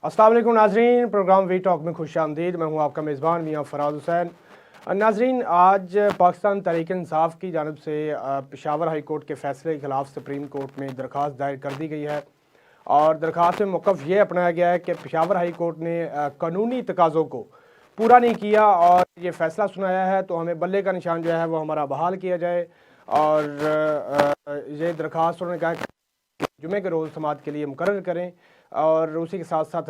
अस्सलाम वालेकुम नाजरीन, प्रोग्राम वी टॉक में खुश आमदीद। मैं हूँ आपका मेज़बान मियाँ फराज हुसैन। नाजरीन, आज पाकिस्तान तहरीक इंसाफ की जानब से पेशावर हाई कोर्ट के फैसले के ख़िलाफ़ सुप्रीम कोर्ट में दरख्वास्त दायर कर दी गई है और दरख्वास्त में मौक़िफ़ ये अपनाया गया है कि पेशावर हाई कोर्ट ने कानूनी तकाज़ों को पूरा नहीं किया और ये फ़ैसला सुनाया है, तो हमें बल्ले का निशान जो है वो हमारा बहाल किया जाए। और ये दरख्वास्त उन्होंने कहा कि जुमे के रोज़ समात के लिए मुकर्रर करें। और उसी के साथ साथ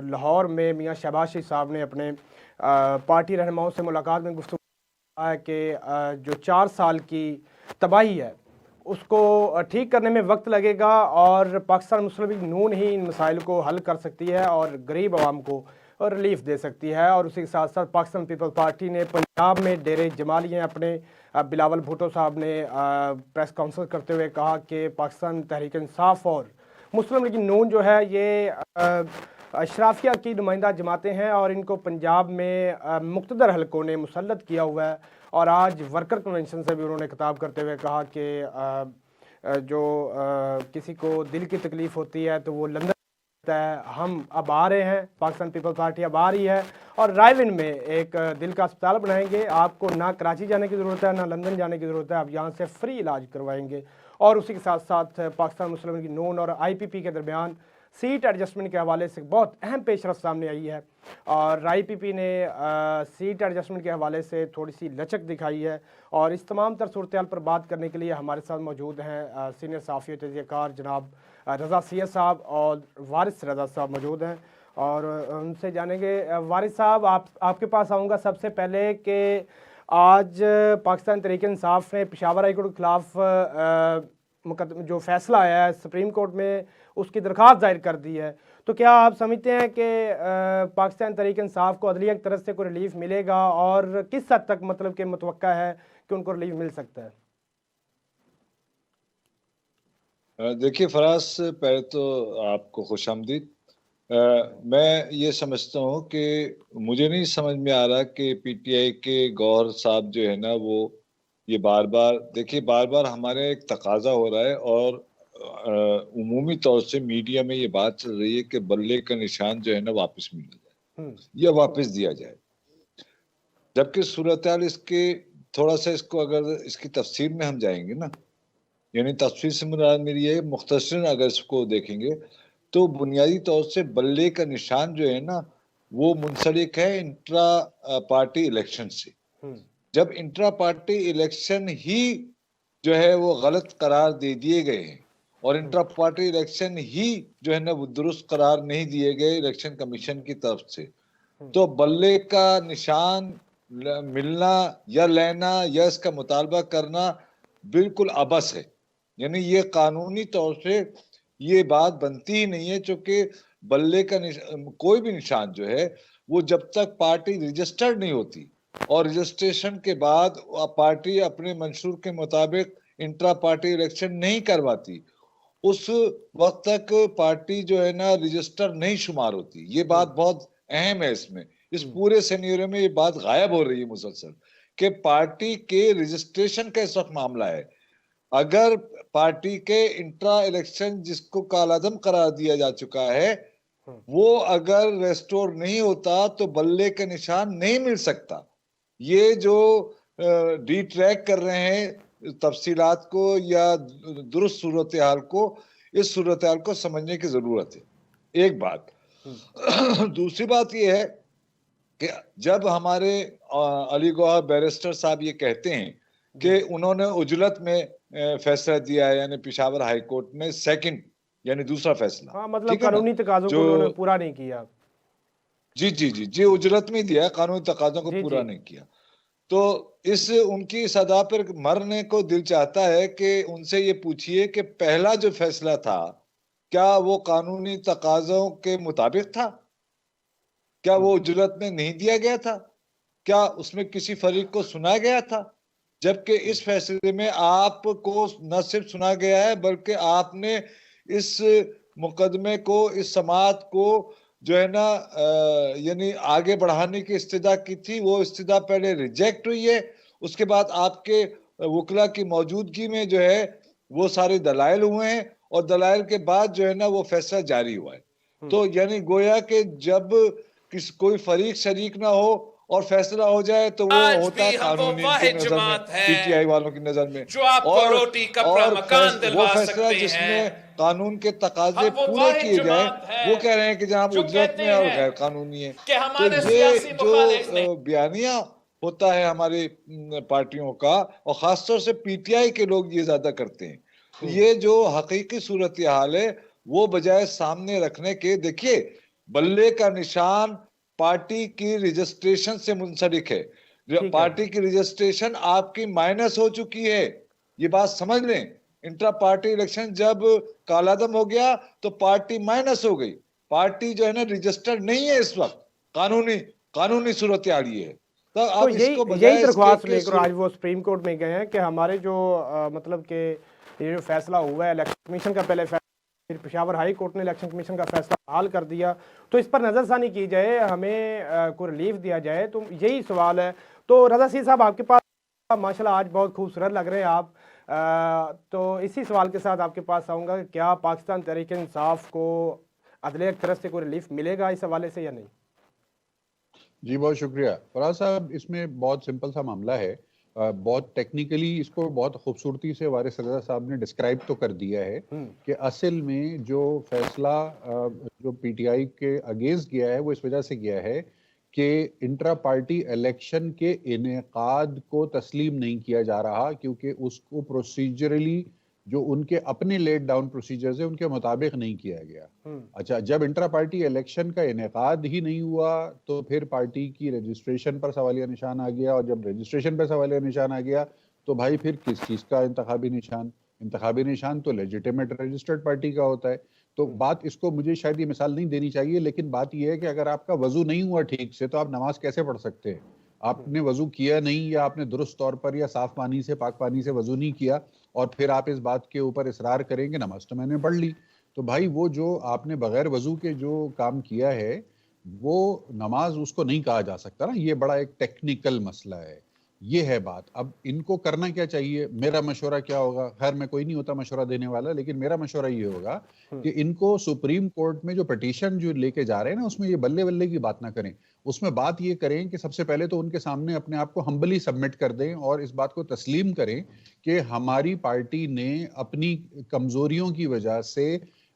लाहौर में मियाँ शहबाज शरीफ साहब ने अपने पार्टी रहनुमाओं से मुलाकात में गुफ्तगू कहा है कि जो 4 साल की तबाही है उसको ठीक करने में वक्त लगेगा और पाकिस्तान मुस्लिम लीग नून ही इन मसाइल को हल कर सकती है और गरीब आवाम को रिलीफ दे सकती है। और उसी के साथ साथ पाकिस्तान पीपल्स पार्टी ने पंजाब में डेरे जमा लिए अपने। बिलावल भुट्टो साहब ने प्रेस कॉन्फ्रेंस करते हुए कहा कि पाकिस्तान तहरीक इंसाफ और मुस्लिम लीग नून जो है ये अशराफिया की नुमाइंदा जमातें हैं और इनको पंजाब में मुख्तदर हलकों ने मुसल्लत किया हुआ है। और आज वर्कर कन्वेंशन से भी उन्होंने खिताब करते हुए कहा कि जो किसी को दिल की तकलीफ़ होती है तो वो लंदन है। हम अब आ रहे हैं, पाकिस्तान पीपल्स पार्टी अब आ रही है और रायविन में एक दिल का अस्पताल बनाएंगे। आपको ना कराची जाने की ज़रूरत है ना लंदन जाने की ज़रूरत है, आप यहाँ से फ्री इलाज करवाएंगे। और उसी के साथ साथ पाकिस्तान मुस्लिम लीग नून और IPP के दरमियान सीट एडजस्टमेंट के हवाले से बहुत अहम पेशरफ सामने आई है और IPP ने सीट एडजस्टमेंट के हवाले से थोड़ी सी लचक दिखाई है। और इस तमाम तर सूरत हाल पर बात करने के लिए हमारे साथ मौजूद हैं सीनियर सहाफ़ी तजज़ियाकार जनाब रज़ा सैयद साहब और वारिस रज़ा साहब मौजूद हैं और उनसे जानेंगे। वारिस साहब, आपके पास आऊँगा सबसे पहले कि आज पाकिस्तान तहरीक इंसाफ ने पेशावर हाई कोर्ट के खिलाफ मुकदमा जो फैसला आया है सुप्रीम कोर्ट में उसकी दरख्वास्त दायर कर दी है, तो क्या आप समझते हैं कि पाकिस्तान तहरीक इंसाफ को अदलिया की तरफ से कोई रिलीफ मिलेगा और किस हद तक मतलब कि मुतवक्का है कि उनको रिलीफ मिल सकता है? देखिए फराज, पहले तो आपको खुशामदीद। मैं ये समझता हूँ कि मुझे नहीं समझ में आ रहा कि PTI के गौहर साहब जो है ना वो ये बार बार हमारे एक तकाजा हो रहा है और उमूमी तौर से मीडिया में ये बात चल रही है कि बल्ले का निशान जो है ना वापस मिल जाए या वापस दिया जाए, जबकि सूरत हाल इसके थोड़ा सा इसको अगर इसकी तफसीर में हम जाएंगे ना, यानी तफसीर से मुराद मेरी है मुख्तसरन अगर इसको देखेंगे तो बुनियादी तौर से बल्ले का निशान जो है ना वो मुंसलिक है इंट्रा पार्टी इलेक्शन से। जब इंट्रा पार्टी इलेक्शन ही जो है वो गलत करार दे दिए गए हैं और इंट्रा पार्टी इलेक्शन ही जो है ना वो दुरुस्त करार नहीं दिए गए इलेक्शन कमीशन की तरफ से, तो बल्ले का निशान मिलना या लेना या इसका मुतालबा करना बिल्कुल अबस है। यानी ये कानूनी तौर से ये बात बनती ही नहीं है, क्योंकि बल्ले का कोई भी निशान जो है वो जब तक पार्टी रजिस्टर्ड नहीं होती और रजिस्ट्रेशन के बाद पार्टी अपने मंशूर के मुताबिक इंट्रा पार्टी इलेक्शन नहीं करवाती, उस वक्त तक पार्टी जो है ना रजिस्टर नहीं शुमार होती। ये बात बहुत अहम है इसमें, इस पूरे सिनेरियो में ये बात गायब हो रही है मुसलसल कि पार्टी के रजिस्ट्रेशन का इस वक्त मामला है। अगर पार्टी के इंट्रा इलेक्शन जिसको कालादम करार दिया जा चुका है वो अगर रेस्टोर नहीं होता तो बल्ले का निशान नहीं मिल सकता। ये जो डी ट्रैक कर रहे हैं तफसीलात को या दुरुस्त सूरत हाल को, इस सूरत हाल को समझने की जरूरत है, एक बात। दूसरी बात यह है कि जब हमारे अली गौहर बैरिस्टर साहब ये कहते हैं कि उन्होंने उजलत में फैसला दिया है, यानी पेशावर हाई कोर्ट ने सेकंड यानी दूसरा फैसला, हाँ, मतलब ठीक है ना, कानूनी तकाज़ों को जो उन्होंने पूरा नहीं किया। जी उजलत में दिया है, कानूनी तकाजों को पूरा नहीं किया। तो इस उनकी सदा पर मरने को दिल चाहता है कि उनसे ये पूछिए कि पहला जो फैसला था क्या वो कानूनी तकाजों के मुताबिक था? क्या वो उजलत में नहीं दिया गया था? क्या उसमें किसी फरीक को सुना गया था? जबकि इस फैसले में आपको न सिर्फ सुना गया है बल्कि आपने इस मुकदमे को, इस समाअत को जो है ना यानी आगे बढ़ाने की इस्तदा की थी, वो इस्तदा पहले रिजेक्ट हुई है। उसके बाद आपके वकला की मौजूदगी में जो है वो सारे दलाइल हुए हैं और दलाइल के बाद जो है ना वो फैसला जारी हुआ है। तो यानी गोया कि जब कोई फरीक शरीक ना हो और फैसला हो जाए तो वो आज होता भी है हम वो कानूनी, वाहिद इनकी नजर में, जमात है पीटीआई वालों की नजर में। जो आपको रोटी कपड़ा मकान वो दिलवा फैसला सकते जिसमें हैं। कानून के तकाजे हम वो पूरे वाहिद किए जाए, जमात है वो कह रहे हैं कि जनाब जो उजरत कहते में और हैं गैर कानूनी है। कि तो हमारे ये सियासी जो मुखालिफ ने बयानिया होता है हमारी पार्टियों का, और खासतौर से पीटीआई के लोग ये ज्यादा करते हैं, तो ये जो हकीकी सूरत हाल है वो बजाय सामने रखने के, देखिए बल्ले का निशान पार्टी की रजिस्ट्रेशन से मुंसलिक है। ठीक है। पार्टी की रजिस्ट्रेशन आपकी माइनस हो चुकी है, ये बात समझ लें। इंट्रा पार्टी इलेक्शन जब कालादम हो गया तो पार्टी माइनस हो गई, पार्टी जो है ना रजिस्टर्ड नहीं है इस वक्त, कानूनी कानूनी सूरत हाल ये है। तो तो अब इसको यही बजाय इसके दरख्वास्त कि लेकर आज वो सुप्रीम कोर्ट में गए हैं कि हमारे जो मतलब कि ये जो फैसला हुआ है इलेक्शन कमीशन का, पहले फिर पेशावर हाई कोर्ट ने इलेक्शन कमीशन का फैसला बहाल कर दिया, तो इस पर नज़रसानी की जाए, हमें कोई रिलीफ दिया जाए, तो यही सवाल है। तो रजा सी साहब आपके पास माशाल्लाह आज बहुत खूबसूरत लग रहे हैं आप, तो इसी सवाल के साथ आपके पास आऊँगा कि क्या पाकिस्तान तहरीक इंसाफ को अदलिया की तरफ से कोई रिलीफ मिलेगा इस हवाले से या नहीं? जी बहुत शुक्रिया फराज साहब। इसमें बहुत सिंपल सा मामला है, बहुत टेक्निकली इसको बहुत खूबसूरती से वारिस रज़ा साहब ने डिस्क्राइब तो कर दिया है कि असल में जो फैसला जो पीटीआई के अगेंस्ट गया है वो इस वजह से गया है कि इंट्रा पार्टी इलेक्शन के इनेकाद को तस्लीम नहीं किया जा रहा, क्योंकि उसको प्रोसीजरली जो उनके अपने लेट डाउन प्रोसीजर्स है उनके मुताबिक नहीं किया गया। अच्छा, जब इंट्रा पार्टी इलेक्शन का इनेकाद ही नहीं हुआ तो फिर पार्टी की रजिस्ट्रेशन पर सवालिया निशान आ गया, और जब रजिस्ट्रेशन पर सवालिया निशान आ गया तो भाई फिर किस चीज का इंतखाबी निशान? इंतखाबी निशान तो लेजिटिमेट रजिस्टर्ड पार्टी का होता है। तो बात, इसको मुझे शायद ये मिसाल नहीं देनी चाहिए, लेकिन बात यह है कि अगर आपका वजू नहीं हुआ ठीक से तो आप नमाज कैसे पढ़ सकते हैं? आपने वजू किया नहीं, या आपने दुरुस्त तौर पर या साफ पानी से, पाक पानी से वजू नहीं किया, और फिर आप इस बात के ऊपर इसरार करेंगे नमाज तो मैंने पढ़ ली, तो भाई वो जो आपने बगैर वजू के जो काम किया है वो नमाज उसको नहीं कहा जा सकता ना। ये बड़ा एक टेक्निकल मसला है, ये है बात। अब इनको करना क्या चाहिए? मेरा मशवरा क्या होगा? खैर मैं कोई नहीं होता मशवरा देने वाला, लेकिन मेरा मशवरा ये होगा कि इनको सुप्रीम कोर्ट में जो पिटीशन जो लेके जा रहे हैं ना, उसमें ये बल्ले बल्ले की बात ना करें। उसमें बात ये करें कि सबसे पहले तो उनके सामने अपने आप को हम्बली सबमिट कर दें और इस बात को तस्लीम करें कि हमारी पार्टी ने अपनी कमजोरियों की वजह से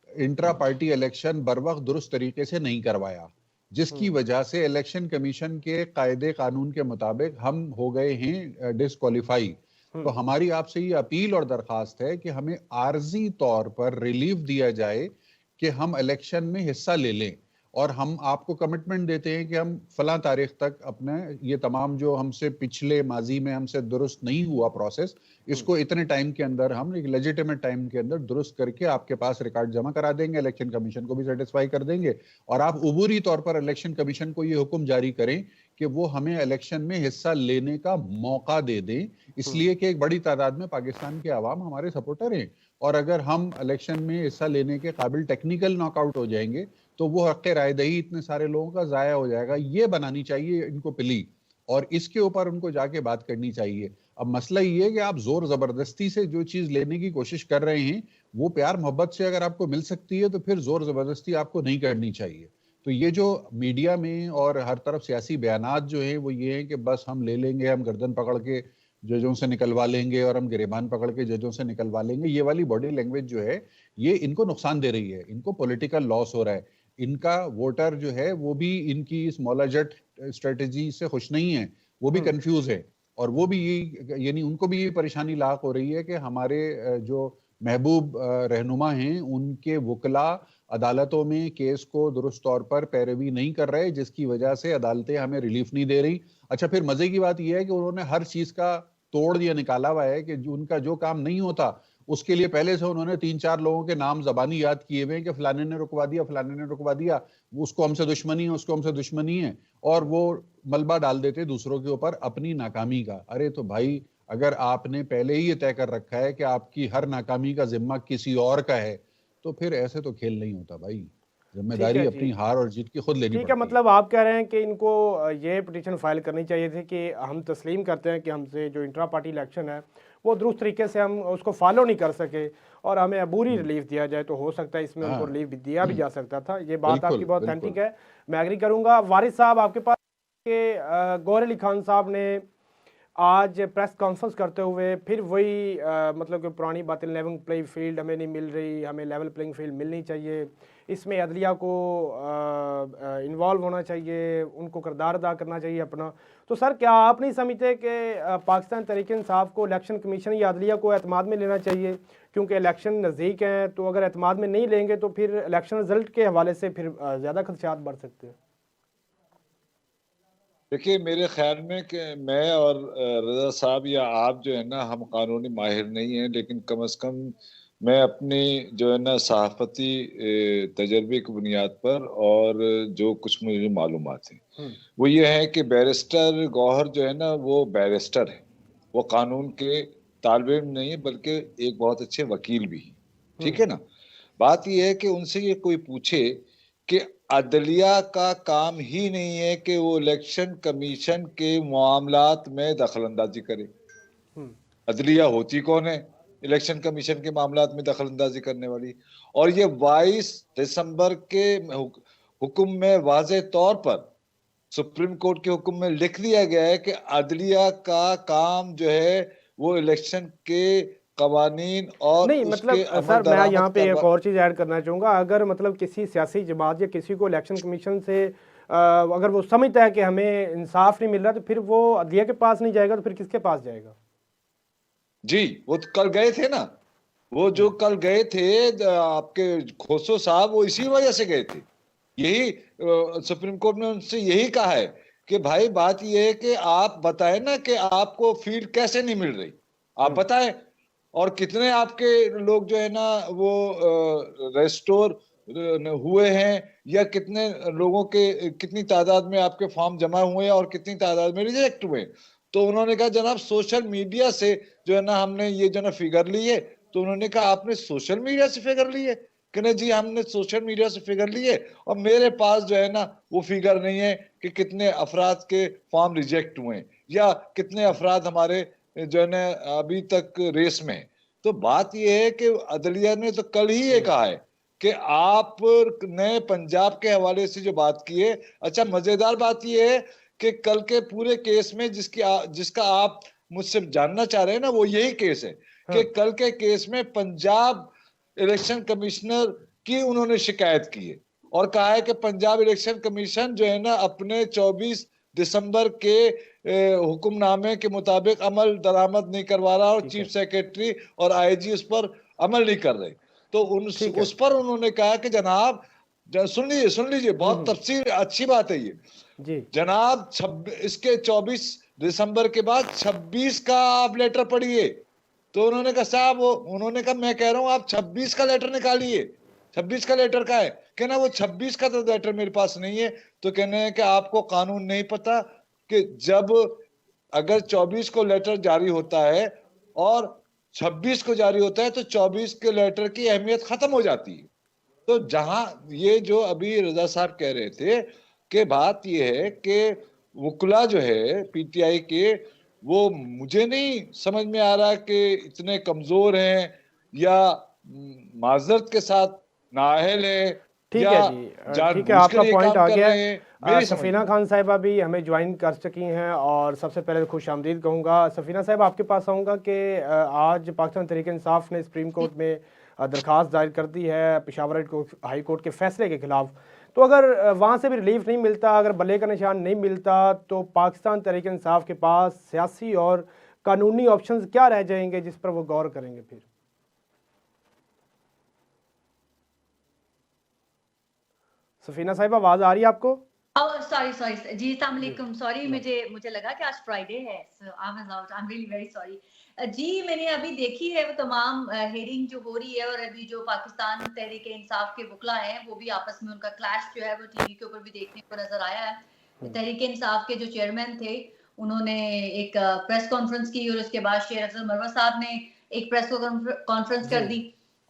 इंट्रा पार्टी इलेक्शन बर वक्त दुरुस्त तरीके से नहीं करवाया, जिसकी वजह से इलेक्शन कमीशन के कायदे कानून के मुताबिक हम हो गए हैं डिस्क्वालीफाई। तो हमारी आपसे ये अपील और दरखास्त है कि हमें आर्जी तौर पर रिलीफ दिया जाए कि हम इलेक्शन में हिस्सा ले लें, और हम आपको कमिटमेंट देते हैं कि हम फला तारीख तक अपने ये तमाम जो हमसे पिछले माजी में हमसे दुरुस्त नहीं हुआ प्रोसेस, इसको इतने टाइम के अंदर हम एक लेजिटिमेट टाइम के अंदर दुरुस्त करके आपके पास रिकॉर्ड जमा करा देंगे, इलेक्शन कमीशन को भी सेटिस्फाई कर देंगे, और आप उबूरी तौर पर इलेक्शन कमीशन को ये हुक्म जारी करें कि वो हमें इलेक्शन में हिस्सा लेने का मौका दे दें, इसलिए कि एक बड़ी तादाद में पाकिस्तान के अवाम हमारे सपोर्टर हैं, और अगर हम इलेक्शन में हिस्सा लेने के काबिल टेक्निकल नॉकआउट हो जाएंगे तो वो हक़ रायदही इतने सारे लोगों का ज़ाया हो जाएगा। ये बनानी चाहिए इनको प्ली, और इसके ऊपर उनको जाके बात करनी चाहिए। अब मसला ये है कि आप जोर जबरदस्ती से जो चीज लेने की कोशिश कर रहे हैं वो प्यार मोहब्बत से अगर आपको मिल सकती है तो फिर जोर जबरदस्ती आपको नहीं करनी चाहिए। तो ये जो मीडिया में और हर तरफ सियासी बयानात जो है वो ये है कि बस हम ले लेंगे, हम गर्दन पकड़ के जजों से निकलवा लेंगे और हम गिरेबान पकड़ के जजों से निकलवा लेंगे, ये वाली बॉडी लैंग्वेज जो है ये इनको नुकसान दे रही है, इनको पॉलिटिकल लॉस हो रहा है। इनका वोटर जो है वो भी इनकी इस मौलाजट स्ट्रेटेजी से खुश नहीं है, वो भी कंफ्यूज है, और वो भी यानी उनको भी ये परेशानी लाक हो रही है कि हमारे जो महबूब रहनुमा हैं उनके वकला अदालतों में केस को दुरुस्त तौर पर पैरवी नहीं कर रहे, जिसकी वजह से अदालतें हमें रिलीफ नहीं दे रही। अच्छा, फिर मजे की बात यह है कि उन्होंने हर चीज का तोड़ दिया, निकाला हुआ है कि उनका जो काम नहीं होता उसके लिए पहले से उन्होंने 3-4 लोगों के नाम जबानी याद किए हुए हैं कि फलाने ने रुकवा दिया, फलाने ने रुकवा दिया, उसको हमसे दुश्मनी है, उसको हमसे दुश्मनी है, और वो मलबा डाल देते दूसरों के ऊपर अपनी नाकामी का। अरे तो भाई, अगर आपने पहले ही ये तय कर रखा है कि आपकी हर नाकामी का जिम्मा किसी और का है तो फिर ऐसे तो खेल नहीं होता भाई। जिम्मेदारी अपनी हार और जीत की खुद लेनी पड़ती है। मतलब आप कह रहे हैं कि इनको ये पिटीशन फाइल करनी चाहिए थी कि हम तस्लीम करते हैं कि हमसे जो इंट्रा पार्टी इलेक्शन है वो दुरुस्त तरीके से हम उसको फॉलो नहीं कर सके और हमें अबूरी रिलीफ दिया जाए, तो हो सकता है इसमें उनको हाँ। रिलीफ दिया भी जा सकता था। ये बात बिल्कुल, आपकी बहुत बिल्कुल। ऑथेंटिक है, मैं एग्री करूंगा। वारिस साहब, आपके पास के गौहर अली खान साहब ने आज प्रेस कॉन्फ्रेंस करते हुए फिर वही मतलब कि पुरानी बातें, लेवल प्लेइंग फील्ड हमें नहीं मिल रही, हमें लेवल प्लेइंग फील्ड मिलनी चाहिए, इसमें अदलिया को इन्वॉल्व होना चाहिए, उनको किरदार अदा करना चाहिए अपना। तो सर, क्या आप नहीं समझते कि पाकिस्तान तहरीक इंसाफ को इलेक्शन कमीशन या अदलिया को एतमाद में लेना चाहिए, क्योंकि इलेक्शन नज़दीक हैं, तो अगर एतमाद में नहीं लेंगे तो फिर इलेक्शन रिजल्ट के हवाले से फिर ज़्यादा खदशात बढ़ सकते हैं। देखिए, मेरे ख्याल में कि मैं और रजा साहब या आप जो है ना, हम कानूनी माहिर नहीं हैं, लेकिन कम से कम मैं अपनी जो है ना सहाफती तजर्बे की बुनियाद पर और जो कुछ मुझे मालूमात है वो ये है कि बैरिस्टर गौहर जो है ना वो बैरिस्टर है, वो कानून के तालिब इल्म नहीं है बल्कि एक बहुत अच्छे वकील भी है, ठीक है ना। बात यह है कि उनसे ये कोई पूछे कि अदलिया का काम ही नहीं है कि वो इलेक्शन कमीशन के मामलात में दखलंदाजी करे। अदलिया होती कौन है इलेक्शन कमीशन के मामलात में दखलंदाजी करने वाली? और ये 22 दिसंबर के हुक्म में वाज़े तौर पर सुप्रीम कोर्ट के हुक्म में लिख दिया गया है कि अदलिया का काम जो है वो इलेक्शन के कवानीन और नहीं, उसके मतलब अमल सर, मैं दरामद यहाँ पे करवा। एक और चीज़ ऐड करना चाहूँगा। अगर मतलब किसी सियासी जमात या किसी को इलेक्शन कमीशन से अगर वो समझता है कि हमें इंसाफ नहीं मिल रहा, तो फिर वो अदलिया के पास नहीं जाएगा, तो फिर किसके पास जाएगा? जी, वो तो कल गए थे ना, वो जो कल गए थे आपके खोसो साहब, वो इसी वजह से गए थे। यही सुप्रीम कोर्ट ने उनसे यही कहा है कि भाई बात यह है कि आप बताएं ना कि आपको फील्ड कैसे नहीं मिल रही, आप बताएं, और कितने आपके लोग जो है ना वो रेस्टोर हुए हैं, या कितने लोगों के कितनी तादाद में आपके फॉर्म जमा हुए हैं और कितनी तादाद में रिजेक्ट हुए। तो उन्होंने कहा जनाब सोशल मीडिया से जो है ना हमने ये जो ना फिगर ली है। तो उन्होंने कहा आपने सोशल मीडिया से फिगर ली है? कि नहीं जी, हमने सोशल मीडिया से फिगर लिए और मेरे पास जो है ना वो फिगर नहीं है कि कितने अफराद के फॉर्म रिजेक्ट हुए या कितने अफराद हमारे जो है ना अभी तक रेस में। तो बात यह है कि अदलिया ने तो कल ही ये कहा है कि आप ने पंजाब के हवाले से जो बात की है। अच्छा, मजेदार बात यह है कि कल के पूरे केस में जिसका आप मुझसे जानना चाह रहे हैं ना, वो यही केस है कि कल के केस में पंजाब इलेक्शन कमिश्नर की उन्होंने शिकायत की है और कहा है कि पंजाब इलेक्शन कमीशन जो है ना अपने 24 दिसंबर के हुक्मनामे के मुताबिक अमल दरामद नहीं करवा रहा और चीफ सेक्रेटरी और आईजी उस पर अमल नहीं कर रहे। तो उस पर उन्होंने कहा कि जनाब सुन लीजिए बहुत तफसील अच्छी बात है ये जी जनाब, इसके 24 दिसंबर के बाद 26 का आप लेटर पढ़िए। तो उन्होंने कहा साहब, उन्होंने कहा मैं कह रहा हूं आप 26 का लेटर निकालिए। 26 का लेटर का है? कहना वो 26 का तो लेटर मेरे पास नहीं है। तो कहने हैं कि आपको कानून नहीं पता कि जब अगर 24 को लेटर जारी होता है और 26 को जारी होता है तो 24 के लेटर की अहमियत खत्म हो जाती है। तो जहां ये जो अभी रजा साहब कह रहे थे कि बात ये है कि वकुला जो है पीटीआई के, वो मुझे नहीं समझ में आ रहा कि इतने कमजोर हैं या माजरत के साथ नाअहल है ठीक या है जी, ठीक है, जानबूझकर आपका ये पॉइंट काम आ कर गया रहे है। हैं, मेरी समझ सफीना में। खान साहिबा भी हमें ज्वाइन कर चुकी हैं और सबसे पहले खुश आमदीद कहूँगा। सफीना साहब, आपके पास आऊँगा कि आज पाकिस्तान तहरीक इंसाफ ने सुप्रीम कोर्ट में दरख्वास्त दायर कर दी है पेशावर हाई कोर्ट के फैसले के खिलाफ। तो अगर वहाँ से भी रिलीफ नहीं मिलता, अगर बल्ले का निशान नहीं मिलता, तो पाकिस्तान तहरीक इंसाफ के पास सियासी और कानूनी ऑप्शंस क्या रह जाएंगे जिस पर वो गौर करेंगे फिर? सफीना साहिब, आवाज आ रही है आपको? सॉरी जी, अस्सलाम वालेकुम। सॉरी, मुझे लगा कि आज फ्राइडे है, so I was out, I am really very sorry. जी, मैंने अभी देखी है वो तमाम हेयरिंग जो हो रही है और अभी जो पाकिस्तान तहरीक इंसाफ के वकला हैं वो भी आपस में उनका क्लैश जो है वो टीवी के ऊपर भी देखने को नजर आया है। तहरीक इंसाफ के जो चेयरमैन थे उन्होंने एक प्रेस कॉन्फ्रेंस की और उसके बाद शेर अफजल मरवत साहब ने एक प्रेस कॉन्फ्रेंस कर दी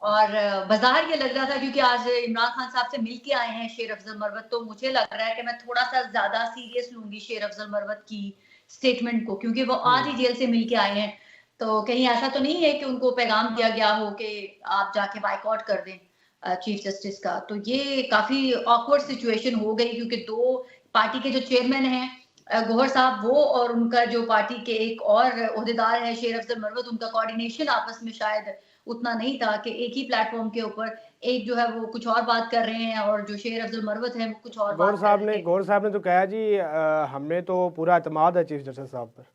और बाजार ये लग रहा था क्योंकि आज इमरान खान साहब से मिल के आए हैं शेर अफजल मरवत, तो मुझे लग रहा है कि मैं थोड़ा सा ज्यादा सीरियस लूंगी शेर अफजल मरवत की स्टेटमेंट को, क्योंकि वो आज ही जेल से मिल के आए हैं। तो कहीं ऐसा तो नहीं है कि उनको पैगाम दिया गया हो कि आप जाके बाइकआउट कर दें चीफ जस्टिस का। तो ये काफी ऑकवर्ड सिचुएशन हो गई, क्योंकि दो पार्टी के जो चेयरमैन हैं गौहर साहब वो और उनका जो पार्टी के एक और ओहदेदार है शेर अफजल मरवत, उनका कोऑर्डिनेशन आपस में शायद उतना नहीं था कि एक ही प्लेटफॉर्म के ऊपर एक जो है वो कुछ और बात कर रहे हैं और जो शेर अफजल मरवत है वो कुछ और बात कर रहे थे। गौर साहब ने तो कहा जी हमें तो पूरा एतमाद है चीफ जस्टिस साहब पर।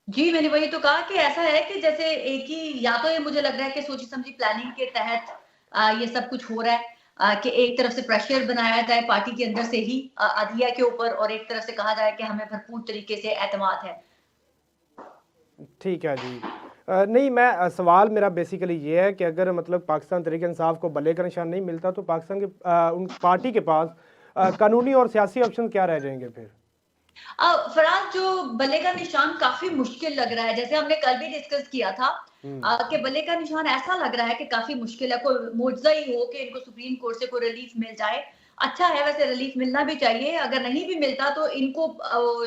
जी मैंने वही तो कहा कि ऐसा है कि जैसे एक ही, या तो ये मुझे लग रहा है कि सोची समझी प्लानिंग के तहत ये सब कुछ हो रहा है कि एक तरफ से प्रेशर बनाया जाए पार्टी के अंदर से ही अदलिया के ऊपर, और एक तरफ से कहा जाए कि हमें भरपूर तरीके से एतमाद है। ठीक है जी। नहीं, मैं सवाल मेरा बेसिकली ये है कि अगर मतलब पाकिस्तान तहरीक इंसाफ को बल्ले का निशान नहीं मिलता तो पाकिस्तान के उन पार्टी के पास कानूनी और सियासी ऑप्शन क्या रह जाएंगे फिर? फराज, जो बल्ले का निशान काफी मुश्किल लग रहा है, जैसे हमने कल भी डिस्कस किया था कि बल्ले का निशान ऐसा लग रहा है कि काफी मुश्किल है, कोई मुआवजा ही हो कि इनको सुप्रीम कोर्ट से कोई रिलीफ मिल जाए। अच्छा है, वैसे रिलीफ मिलना भी चाहिए, अगर नहीं भी मिलता तो इनको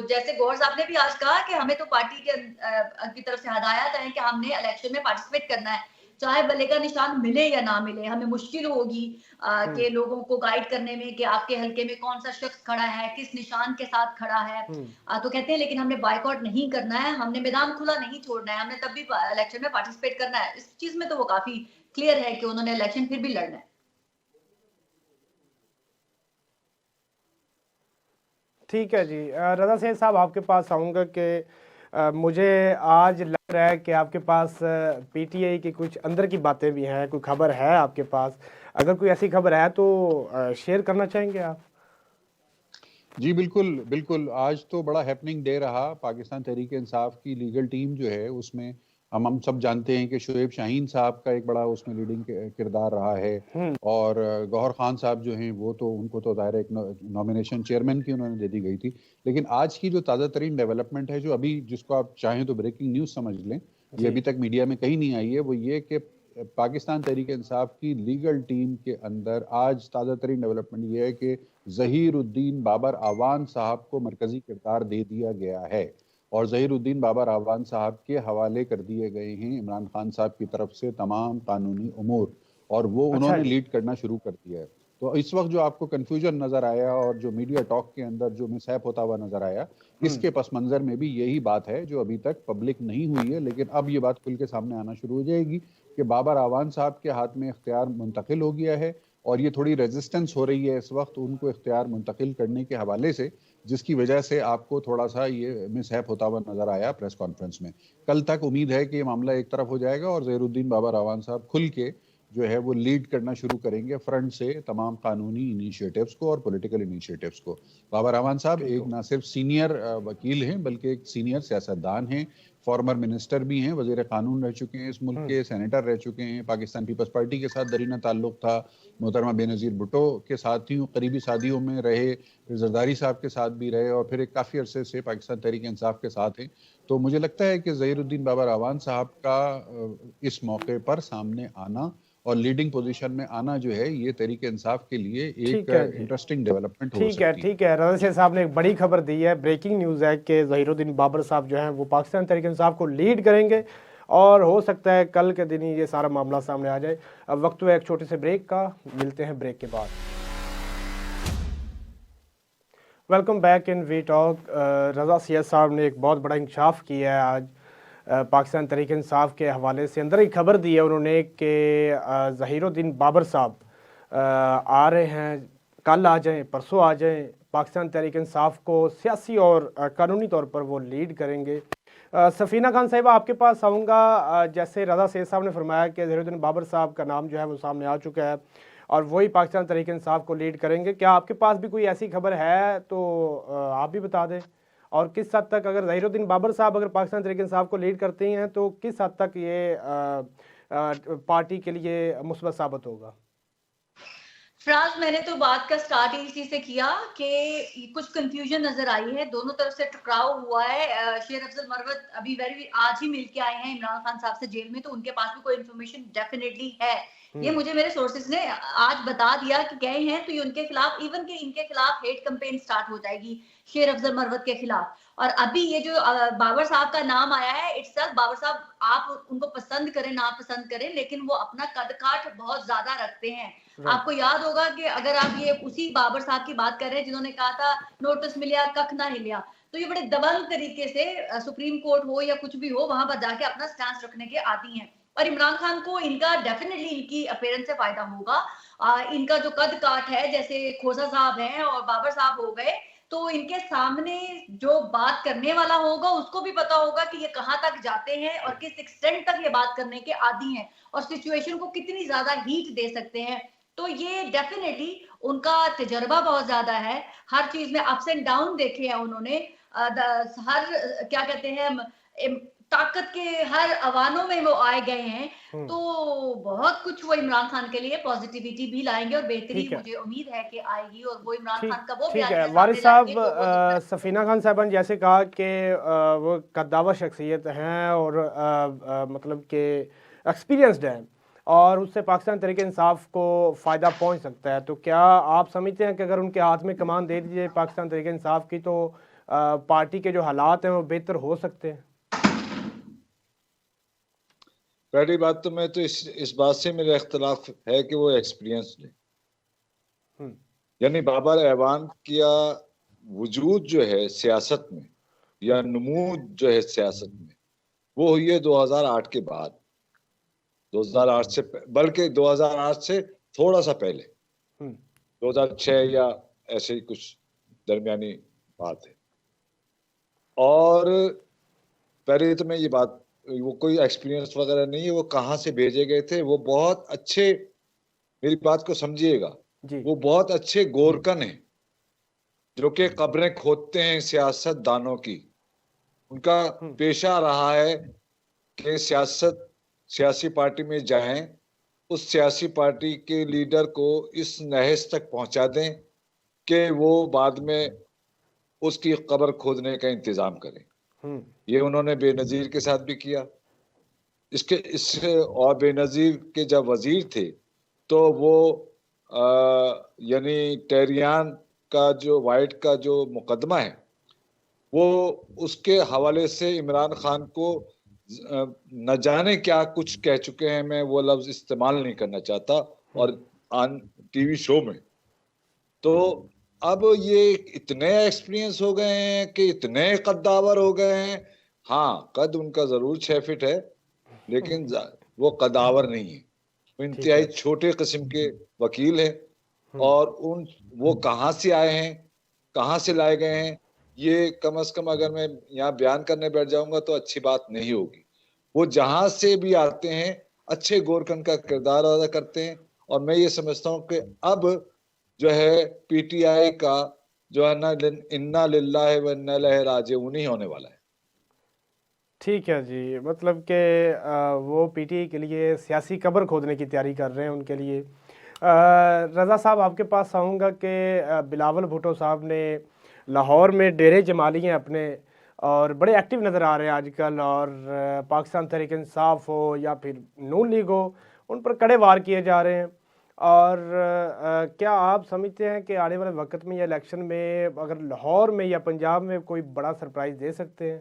जैसे गौहर साहब ने भी आज कहा कि हमें तो पार्टी की तरफ से हदायत है कि हमने इलेक्शन में पार्टिसिपेट करना है, चाहे बल्ले का निशान मिले या ना मिले। हमें मुश्किल होगी कि लोगों को गाइड करने में कि आपके हल्के में कौन सा शख्स खड़ा है, किस निशान के साथ खड़ा है। तो कहते हैं लेकिन हमने बायकॉट नहीं करना है, हमने मैदान खुला नहीं छोड़ना है, हमने तब भी इलेक्शन में पार्टिसिपेट करना है। इस चीज में तो वो काफी क्लियर है कि उन्होंने इलेक्शन फिर भी लड़ना है। ठीक है जी। रजा सैयद साहब, आपके पास आऊँगा कि मुझे आज लग रहा है कि आपके पास पीटीआई की कुछ अंदर की बातें भी हैं, कोई खबर है आपके पास? अगर कोई ऐसी खबर है तो शेयर करना चाहेंगे आप? जी बिल्कुल बिल्कुल। आज तो बड़ा हैपनिंग डे रहा। पाकिस्तान तहरीक इंसाफ की लीगल टीम जो है उसमें हम सब जानते हैं कि शुएब शाहीन साहब का एक बड़ा उसमें लीडिंग किरदार रहा है, और गौहर खान साहब जो हैं वो तो उनको तो दायरा एक नॉमिनेशन चेयरमैन की उन्होंने दे दी गई थी। लेकिन आज की जो ताज़ा तरीन डेवलपमेंट है, जो अभी जिसको आप चाहें तो ब्रेकिंग न्यूज़ समझ लें, ये अभी तक मीडिया में कहीं नहीं आई है, वो ये कि पाकिस्तान तहरीक इंसाफ की लीगल टीम के अंदर आज ताज़ा तरीन डेवलपमेंट ये है कि ज़हीरुद्दीन बाबर आवान साहब को मरकजी किरदार दे दिया गया है, और ज़हीरुद्दीन बाबर आवान साहब के हवाले कर दिए गए हैं इमरान खान साहब की तरफ से तमाम कानूनी उमूर, और वो उन्होंने लीड करना शुरू कर दिया है। तो इस वक्त जो आपको कंफ्यूजन नजर आया और जो मीडिया टॉक के अंदर जो मिसहैप होता हुआ नजर आया, इसके पस मंजर में भी यही बात है जो अभी तक पब्लिक नहीं हुई है, लेकिन अब ये बात खुल के सामने आना शुरू हो जाएगी कि बाबर आवान साहब के हाथ में इख्तियार मुंतकिल हो गया है, और ये थोड़ी रेजिस्टेंस हो रही है इस वक्त उनको इख्तियार मुंतकिल करने के हवाले से, जिसकी वजह से आपको थोड़ा सा ये मिसहैप होता हुआ नजर आया प्रेस कॉन्फ्रेंस में। कल तक उम्मीद है कि ये मामला एक तरफ हो जाएगा और ज़हीरुद्दीन बाबर आवान साहब खुल के जो है वो लीड करना शुरू करेंगे फ्रंट से तमाम कानूनी इनिशिएटिव्स को और पॉलिटिकल इनिशिएटिव्स को। बाबर आवान साहब एक ना सिर्फ सीनियर वकील हैं बल्कि एक सीनियर सियासतदान हैं, फॉर्मर मिनिस्टर भी हैं, वजीर कानून रह चुके हैं इस मुल्क के, सेनेटर रह चुके हैं, पाकिस्तान पीपल्स पार्टी के साथ दरीना ताल्लुक था, मोहतरमा बेनज़ीर भुट्टो के साथ ही करीबी शादियों में रहे, फिर जरदारी साहब के साथ भी रहे, और फिर एक काफ़ी अरसे से पाकिस्तान तहरीक इंसाफ के साथ हैं। तो मुझे लगता है कि ज़हीरुद्दीन बाबर आवान साहब का इस मौके पर सामने आना और लीडिंग पोजीशन में आना जो है ये तहरीक इंसाफ के लिए एक इंटरेस्टिंग डेवलपमेंट हो सकती है। ठीक है। रज़ा सैयद साहब ने एक बड़ी खबर दी है, ब्रेकिंग न्यूज़ है कि ज़हीरुद्दीन बाबर साहब जो हैं वो पाकिस्तान तहरीक इंसाफ को लीड करेंगे, और हो सकता है कल के दिन ही ये सारा मामला सामने आ जाए। अब वक्त हुआ एक छोटे से ब्रेक का, मिलते हैं ब्रेक के बाद। Welcome back in we talk. Raza Syed sahab ने एक बहुत बड़ा इंकशाफ किया है आज पाकिस्तान तहरीक इंसाफ के हवाले से। अंदर ही खबर दी है उन्होंने कि ज़हीरुद्दीन बाबर साहब आ रहे हैं, कल आ जाएं, परसों आ जाएं, पाकिस्तान तहरीक इंसाफ को सियासी और कानूनी तौर पर वो लीड करेंगे। सफ़ीना खान साहिबा, आपके पास आऊँगा। जैसे रज़ा सैयद साहब ने फरमाया कि ज़हीरुद्दीन बाबर साहब का नाम जो है वो सामने आ चुका है और वही पाकिस्तान तहरीक इंसाफ को लीड करेंगे, क्या आपके पास भी कोई ऐसी खबर है तो आप भी बता दें? और किस हद तक, अगर ज़हीरुद्दीन बाबर साहब अगर पाकिस्तान तहरीक इंसाफ को लीड करते हैं तो किस हद तक ये पार्टी के लिए मुस्बत साबित होगा? फ्राज, मैंने तो बात का स्टार्ट इसी से किया कि कुछ कंफ्यूजन नजर आई है, दोनों तरफ से टकराव हुआ है। शेर अफजल मरवत अभी आज ही मिल के आए हैं इमरान खान साहब से जेल में, तो उनके पास भी कोई इन्फॉर्मेशन डेफिनेटली है ये मुझे मेरे सोर्सेज ने आज बता दिया कि गए हैं, तो ये उनके खिलाफ, इवन के इनके खिलाफ हेट कैंपेन स्टार्ट हो जाएगी शेर अफजल मरवत के खिलाफ। और अभी ये जो बाबर साहब का नाम आया है, इट्स बाबर साहब, आप उनको पसंद करें ना पसंद करें, लेकिन वो अपना कद काठ बहुत ज्यादा रखते हैं। आपको याद होगा कि अगर आप ये उसी बाबर साहब की बात कर रहे हैं जिन्होंने कहा था नोटिस मिलिया कख ना हिलिया, तो ये बड़े दबंग तरीके से सुप्रीम कोर्ट हो या कुछ भी हो वहां पर जाके अपना स्टैंड रखने के आदी हैं। और इमरान खान को इनका डेफिनेटली इनकी अपीयरेंस से फायदा होगा। इनका जो कद काठ है, जैसे खोसा साहब हैं और बाबर साहब हो गए, तो इनके सामने जो बात करने वाला होगा उसको भी पता होगा कि ये कहां तक जाते हैं और किस एक्सटेंट तक ये बात करने के आदी हैं और सिचुएशन को कितनी ज्यादा हीट दे सकते हैं। तो ये डेफिनेटली उनका तजर्बा बहुत ज्यादा है, हर चीज में अप्स एंड डाउन देखे हैं उन्होंने, हर क्या कहते हैं ताकत के हर अवानों में वो आए गए हैं। तो बहुत कुछ वो इमरान खान के लिए पॉजिटिविटी भी लाएंगे और बेहतरी मुझे उम्मीद है कि आएगी। और वो इमरान खान का वो ठीक है वारिस साहब, सफीना खान साहब ने जैसे कहा कि वो कद्दावर शख्सियत हैं और मतलब कि एक्सपीरियंसड हैं और उससे पाकिस्तान तहरीक इंसाफ को फ़ायदा पहुंच सकता है, तो क्या आप समझते हैं कि अगर उनके हाथ में कमान दे दीजिए पाकिस्तान तहरीक इंसाफ की तो पार्टी के जो हालात हैं वो बेहतर हो सकते हैं? पहली बात तो मैं तो इस बात से मेरा इख्तलाफ है कि वो एक्सपीरियंस्ड है। यानी बाबर ऐवान किया वजूद जो है सियासत में या नमूद जो है सियासत में वो हुई है 2008 के बाद, 2008 से, बल्कि 2008 से थोड़ा सा पहले 2006 या ऐसे ही कुछ दरमियानी बात है। और पहले तो मैं ये बात, वो कोई एक्सपीरियंस वगैरह नहीं है, वो कहाँ से भेजे गए थे, वो बहुत अच्छे, मेरी बात को समझिएगा, वो बहुत अच्छे गोरकन हैं जो कि कब्रें खोदते हैं सियासत दानों की। उनका पेशा रहा है कि सियासी पार्टी में जाएं, उस सियासी पार्टी के लीडर को इस नहज तक पहुंचा दें कि वो बाद में उसकी कब्र खोदने का इंतजाम करें। ये उन्होंने बेनजीर के साथ भी किया। इससे और बेनजीर के जब वजीर थे तो वो यानी टेरियान का जो वाइट का जो मुकदमा है वो उसके हवाले से इमरान खान को न जाने क्या कुछ कह चुके हैं, मैं वो लफ्ज इस्तेमाल नहीं करना चाहता और टीवी शो में। तो अब ये इतने एक्सपीरियंस हो गए हैं कि इतने कद्दावर हो गए हैं। हाँ, कद उनका जरूर 6 फीट है लेकिन वो कद्दावर नहीं है, वो इंतहाई छोटे किस्म के वकील हैं। और वो कहाँ से आए हैं, कहाँ से लाए गए हैं, ये कम से कम अगर मैं यहाँ बयान करने बैठ जाऊंगा तो अच्छी बात नहीं होगी। वो जहां से भी आते हैं अच्छे गोरकन का किरदार अदा करते हैं। और मैं ये समझता हूँ कि अब जो है पीटीआई का जो है ना, इन्ना लिल्लाहि व इन्ना इलैहि राजिऊन ही होने वाला है। ठीक है जी, मतलब कि वो पीटीआई के लिए सियासी कब्र खोदने की तैयारी कर रहे हैं उनके लिए। रज़ा साहब, आपके पास आऊँगा कि बिलावल भुट्टो साहब ने लाहौर में डेरे जमा लिए हैं अपने और बड़े एक्टिव नज़र आ रहे हैं आजकल, और पाकिस्तान तहरीक इंसाफ हो या फिर नून लीग हो, उन पर कड़े वार किए जा रहे हैं। और क्या आप समझते हैं कि आने वाले वक्त में या इलेक्शन में अगर लाहौर में या पंजाब में कोई बड़ा सरप्राइज दे सकते हैं?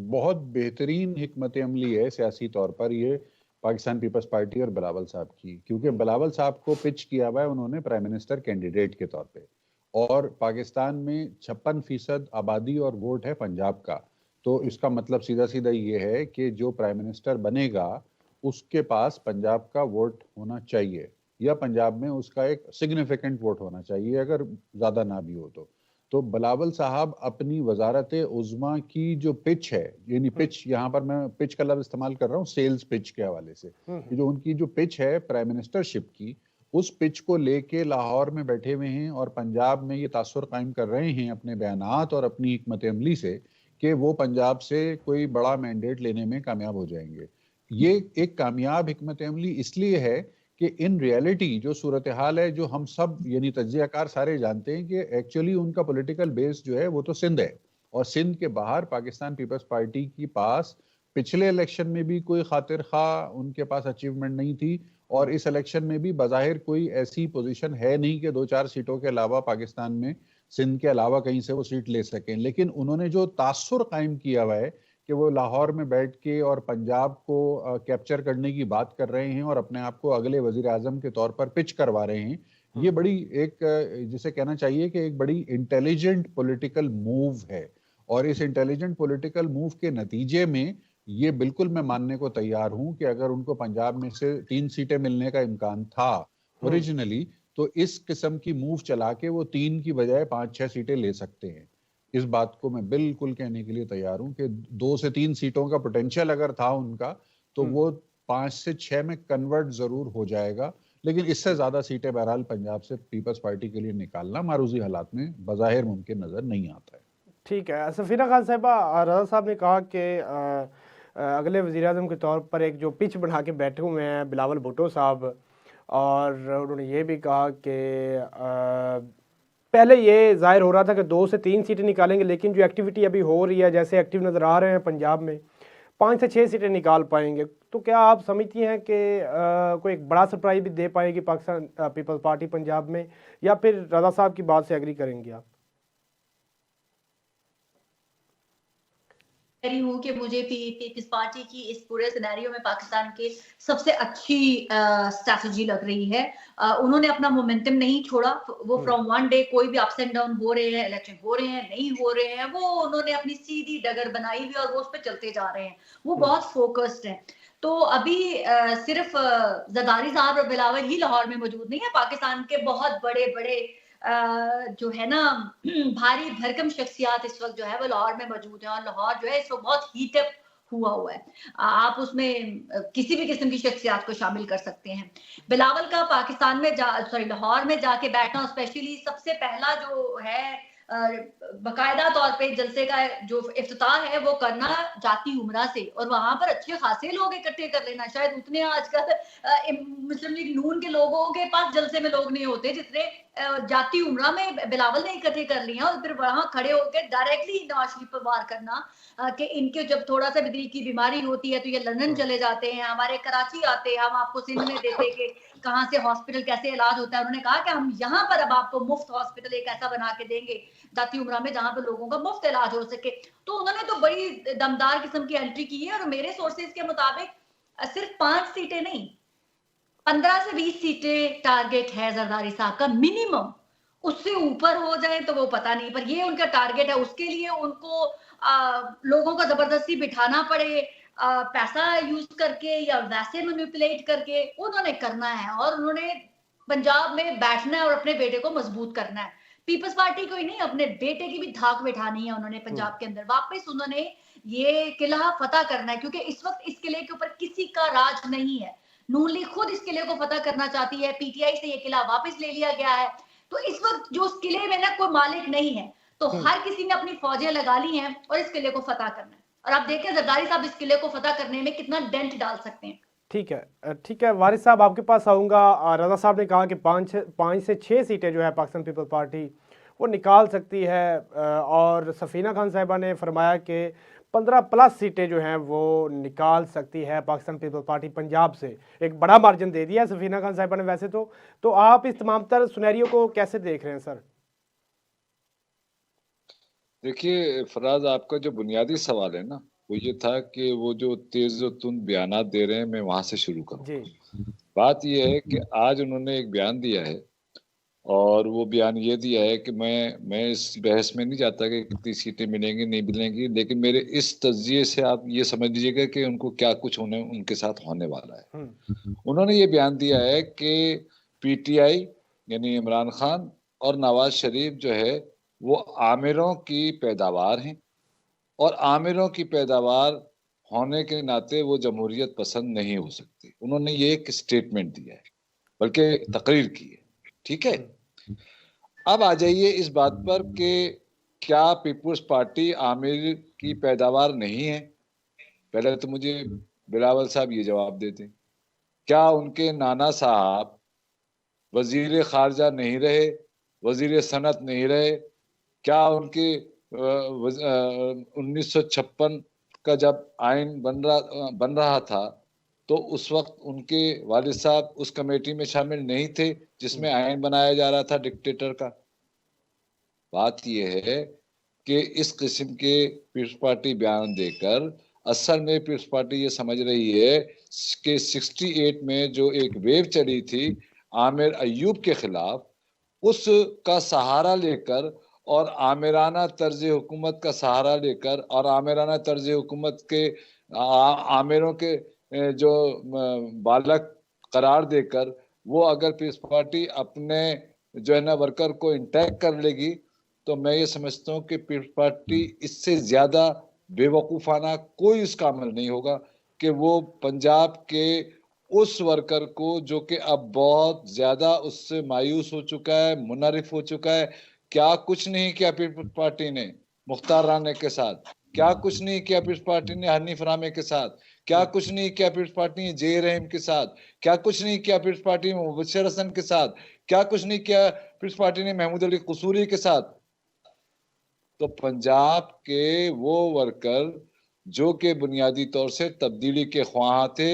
बहुत बेहतरीन हिकमत अमली है सियासी तौर पर ये पाकिस्तान पीपल्स पार्टी और बिलावल साहब की, क्योंकि बिलावल साहब को पिच किया हुआ है उन्होंने प्राइम मिनिस्टर कैंडिडेट के तौर पे, और पाकिस्तान में 56% आबादी और वोट है पंजाब का। तो इसका मतलब सीधा सीधा ये है कि जो प्राइम मिनिस्टर बनेगा उसके पास पंजाब का वोट होना चाहिए, या पंजाब में उसका एक सिग्निफिकेंट वोट होना चाहिए, अगर ज्यादा ना भी हो तो बिलावल साहब अपनी वजारत उज़्मा की जो पिच है, यानी पिच, यहाँ पर मैं पिच का लफ्ज इस्तेमाल कर रहा हूँ सेल्स पिच के हवाले से, जो उनकी जो पिच है प्राइम मिनिस्टरशिप की, उस पिच को लेके लाहौर में बैठे हुए हैं और पंजाब में ये तासुर कायम कर रहे हैं अपने बयानात और अपनी हिकमत अमली से कि वो पंजाब से कोई बड़ा मैंडेट लेने में कामयाब हो जाएंगे। ये एक कामयाब हिकमत अमली इसलिए है कि इन रियलिटी जो सूरत हाल है, जो हम सब यानी तज्जियाकार सारे जानते हैं कि एक्चुअली उनका पॉलिटिकल बेस जो है वो तो सिंध है, और सिंध के बाहर पाकिस्तान पीपल्स पार्टी के पास पिछले इलेक्शन में भी कोई खातिर खा उनके पास अचीवमेंट नहीं थी, और इस इलेक्शन में भी बज़ाहिर कोई ऐसी पोजीशन है नहीं कि 2-4 सीटों के अलावा पाकिस्तान में सिंध के अलावा कहीं से वो सीट ले सकें। लेकिन उन्होंने जो तासुर कायम किया हुआ है कि वो लाहौर में बैठ के और पंजाब को कैप्चर करने की बात कर रहे हैं और अपने आप को अगले वजीर आजम के तौर पर पिच करवा रहे हैं, ये बड़ी एक जिसे कहना चाहिए कि एक बड़ी इंटेलिजेंट पॉलिटिकल मूव है। और इस इंटेलिजेंट पॉलिटिकल मूव के नतीजे में ये बिल्कुल मैं मानने को तैयार हूं कि अगर उनको पंजाब में से 3 सीटें मिलने का इम्कान था ओरिजिनली, तो इस किस्म की मूव चला के वो 3 की बजाय 5-6 सीटें ले सकते हैं। इस बात को मैं बिल्कुल कहने के लिए तैयार हूं कि 2 से 3 सीटों का पोटेंशियल अगर था उनका, तो वो 5 से 6 में कन्वर्ट जरूर हो जाएगा। लेकिन इससे ज्यादा सीटें बहरहाल पंजाब से पीपल्स पार्टी के लिए निकालना मारूजी हालात में बज़ाहिर मुमकिन नजर नहीं आता है। ठीक है। सफीना खान साहिबा, रज़ा साहब ने कहा कि अगले वज़ीर-ए-आज़म के तौर पर एक जो पिच बना के बैठे हुए हैं बिलावल भुट्टो साहब, और उन्होंने ये भी कहा कि पहले ये ज़ाहिर हो रहा था कि 2 से 3 सीटें निकालेंगे, लेकिन जो एक्टिविटी अभी हो रही है, जैसे एक्टिव नज़र आ रहे हैं पंजाब में, 5 से 6 सीटें निकाल पाएंगे। तो क्या आप समझती हैं कि कोई एक बड़ा सरप्राइज भी दे पाएगी पाकिस्तान पीपल्स पार्टी पंजाब में, या फिर रज़ा साहब की बात से एग्री करेंगे आप? रही हूँ कि मुझे पीपल्स पार्टी की इस पूरे सिनेरियो में पाकिस्तान के सबसे अच्छी स्ट्रैटेजी लग रही है। उन्होंने अपना मोमेंटम नहीं छोड़ा। वो फ्रॉम वन डे कोई भी अप्स एंड डाउन हो रहे हैं, इलेक्शन हो रहे हैं, नहीं हो रहे हैं, वो उन्होंने अपनी सीधी डगर बनाई हुई और वो उस पर चलते जा रहे हैं। वो बहुत फोकस्ड हैं। तो अभी सिर्फ जरदारी साहब और बिलावल ही लाहौर में मौजूद नहीं है। पाकिस्तान के बहुत बड़े बड़े जो है ना भारी भरकम शख्सियात इस वक्त जो है वो लाहौर में मौजूद है, और लाहौर जो है इस वक्त बहुत हीटअप हुआ है। आप उसमें किसी भी किस्म की शख्सियात को शामिल कर सकते हैं। बिलावल का पाकिस्तान में लाहौर में जाके बैठना, स्पेशली सबसे पहला जो है बकायदा तौर पे जलसे का जो इफ्तिताह है वो करना जाती उमरा से, और वहां पर अच्छे खासे लोग इकट्ठे कर लेना। शायद उतने आजकल मुस्लिम लीग नून के लोगों के पास जलसे में लोग नहीं होते जितने जाती उमरा में बिलावल ने इकट्ठे कर लिया, और फिर वहां खड़े होकर डायरेक्टली नवाज शरीफ पर वार करना कि इनके जब थोड़ा सा भी दिल की बीमारी होती है तो ये लंदन चले जाते हैं, हमारे कराची आते हैं, हम आपको सिंध में देते कि कहाँ से हॉस्पिटल कैसे इलाज होता है। उन्होंने कहा कि हम यहाँ पर अब आपको मुफ्त हॉस्पिटल एक ऐसा बना के देंगे जाती उमरा में जहां पर लोगों का मुफ्त इलाज हो सके। तो उन्होंने तो बड़ी दमदार किस्म की एंट्री की है, और मेरे सोर्सेज के मुताबिक सिर्फ 5 सीटें नहीं, 15 से 20 सीटें टारगेट है जरदारी साहब का मिनिमम। उससे ऊपर हो जाए तो वो पता नहीं, पर ये उनका टारगेट है। उसके लिए उनको लोगों को जबरदस्ती बिठाना पड़े, पैसा यूज करके या वैसे मैनिपुलेट करके उन्होंने करना है, और उन्होंने पंजाब में बैठना है और अपने बेटे को मजबूत करना है। पीपल्स पार्टी को ही नहीं, अपने बेटे की भी धाक बिठानी है उन्होंने पंजाब के अंदर। वापस उन्होंने ये किला फतह करना है, क्योंकि इस वक्त इस किले के ऊपर किसी का राज नहीं है। नून लीग खुद इस किले को फतह करना चाहती है, पीटीआई से ये किला वापस ले लिया गया है। तो इस वक्त जो उस किले में ना कोई मालिक नहीं है, तो हर किसी ने अपनी फौजें लगा ली हैं और इस किले को फतह करना है। और आप देखें जरदारी साहब इस किले को फतह करने में कितना डेंट डाल सकते हैं। ठीक है वारिस साहब, आपके पास आऊँगा। रज़ा साहब ने कहा कि 5 से 6 सीटें जो है पाकिस्तान पीपल्स पार्टी वो निकाल सकती है, और सफीना खान साहिबा ने फरमाया कि 15+ सीटें जो हैं वो निकाल सकती है पाकिस्तान पीपल्स पार्टी पंजाब से। एक बड़ा मार्जिन दे दिया है सफीना खान साहिबा ने वैसे तो आप इस तमाम तर सुनैरियो को कैसे देख रहे हैं सर? देखिए फराज, आपका जो बुनियादी सवाल है ना, वो ये था कि वो जो तेज और तुंद बयानात दे रहे हैं, मैं वहां से शुरू करूँ। बात ये है कि आज उन्होंने एक बयान दिया है, और वो बयान ये दिया है कि मैं इस बहस में नहीं जाता कि कितनी सीटें मिलेंगी नहीं मिलेंगी, लेकिन मेरे इस तज्जिए से आप ये समझ लीजिएगा कि उनको क्या कुछ उनके साथ होने वाला है। उन्होंने ये बयान दिया है कि पीटीआई यानी इमरान खान और नवाज शरीफ जो है वो आमिरों की पैदावार हैं, और आमिरों की पैदावार होने के नाते वो जमहूरियत पसंद नहीं हो सकती। उन्होंने ये एक स्टेटमेंट दिया है, बल्कि तकरीर की है। ठीक है, अब आ जाइए इस बात पर कि क्या पीपुल्स पार्टी आमिर की पैदावार नहीं है। पहले तो मुझे बिलावल साहब ये जवाब देते, क्या उनके नाना साहब वजीर खारजा नहीं रहे, वजीर सनत नहीं रहे? क्या उनके 1956 का जब आइन बन रहा था तो उस वक्त उनके वालिद साहब उस कमेटी में शामिल नहीं थे जिसमें आइन बनाया जा रहा था डिक्टेटर का। बात यह है कि इस किस्म के पीपल्स पार्टी बयान देकर असल में पीपल्स पार्टी ये समझ रही है कि 68 में जो एक वेव चली थी आमिर अय्यूब के खिलाफ, उसका सहारा लेकर और आमिराना तर्ज हुकूमत का सहारा लेकर और आमिराना तर्ज हुकूमत के आमिरों के जो बालक करार देकर वो अगर पीपल्स पार्टी अपने जो है ना वर्कर को इंटैक्ट कर लेगी तो मैं ये समझता हूँ कि पीपल्स पार्टी इससे ज्यादा बेवकूफाना कोई उसका अमल नहीं होगा कि वो पंजाब के उस वर्कर को जो कि अब बहुत ज्यादा उससे मायूस हो चुका है, मुनरिफ हो चुका है। क्या कुछ नहीं किया पीपल्स पार्टी ने मुख्तार राणे के साथ, क्या कुछ नहीं किया पीपल्स पार्टी ने हनीफ रामे के साथ, क्या कुछ नहीं किया पीपल्स पार्टी ने जे रहीम के साथ, क्या कुछ नहीं किया पीपल्स पार्टी ने मुबशर हसन के साथ, क्या कुछ नहीं किया पीपल्स पार्टी ने महमूद अली कसूरी के साथ। तो पंजाब के वो वर्कर जो कि बुनियादी तौर से तब्दीली के ख्वाह थे,